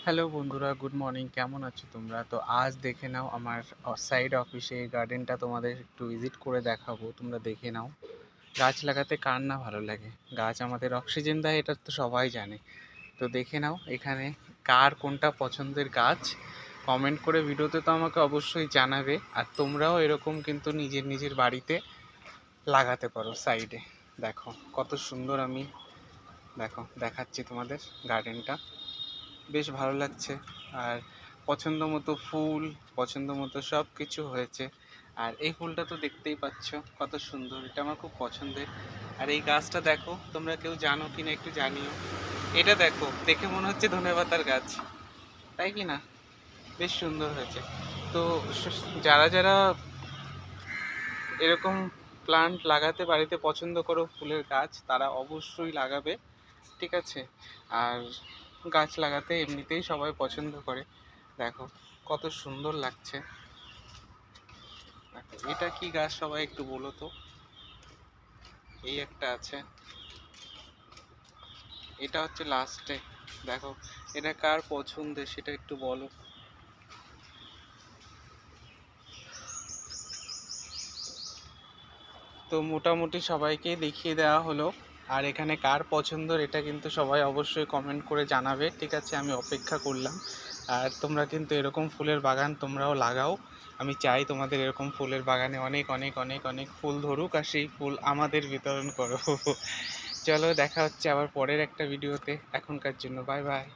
Hello বন্ধুরা, good morning. কেমন আছো তোমরা? তো আজ দেখে নাও আমার সাইড অফিসে এই গার্ডেনটা তোমাদের একটু ভিজিট করে দেখাবো। তোমরা দেখে নাও। গাছ লাগাতে কার না ভালো লাগে? গাছ আমাদের অক্সিজেন দেয়, এটা তো সবাই জানে। তো দেখে নাও এখানে কার কোনটা পছন্দের গাছ। কমেন্ট করে ভিডিওতে তো আমাকে অবশ্যই জানাবে। আর তোমরাও এরকম কিন্তু নিজের নিজের বাড়িতে লাগাতে পারো সাইডে। দেখো কত সুন্দর, আমি দেখাচ্ছি তোমাদের গার্ডেনটা। বেশ ভালো লাগছে। আর পছন্দ মতো ফুল, পছন্দ মতো সব কিছু হয়েছে। আর এই ফুলটা তো দেখতেই পাচ্ছ কত সুন্দর, এটা আমার খুব পছন্দের। আর এই গাছটা দেখো, তোমরা কেউ জানো কি না একটু জানিও। এটা দেখো, দেখে মনে হচ্ছে ধনেপাতার গাছ, তাই কি না? বেশ সুন্দর হয়েছে। তো যারা যারা এরকম প্লান্ট লাগাতে বাড়িতে পছন্দ করো, ফুলের গাছ, তারা অবশ্যই লাগাবে, ঠিক আছে? আর গাছ লাগাতে এমনিতেই সবাই পছন্দ করে। দেখো কত সুন্দর লাগছে। দেখো এটা কি গাছ সবাই একটু বলো তো। এই একটা আছে, এটা হচ্ছে লাস্টে। দেখো এটা কার পছন্দের সেটা একটু বলো। তো মোটামুটি সবাইকেই দেখিয়ে দেওয়া হলো। আর এখানে কার পছন্দের এটা কিন্তু সবাই অবশ্যই কমেন্ট করে জানাবে, ঠিক আছে? আমি অপেক্ষা করলাম। আর তোমরা কিন্তু এরকম ফুলের বাগান তোমরাও লাগাও। আমি চাই তোমাদের এরকম ফুলের বাগানে অনেক অনেক অনেক অনেক ফুল ধরুক, আর সেই ফুল আমাদের বিতরণ করো। চলো দেখা হচ্ছে আবার পরের একটা ভিডিওতে। এখনকার জন্য বাই বাই।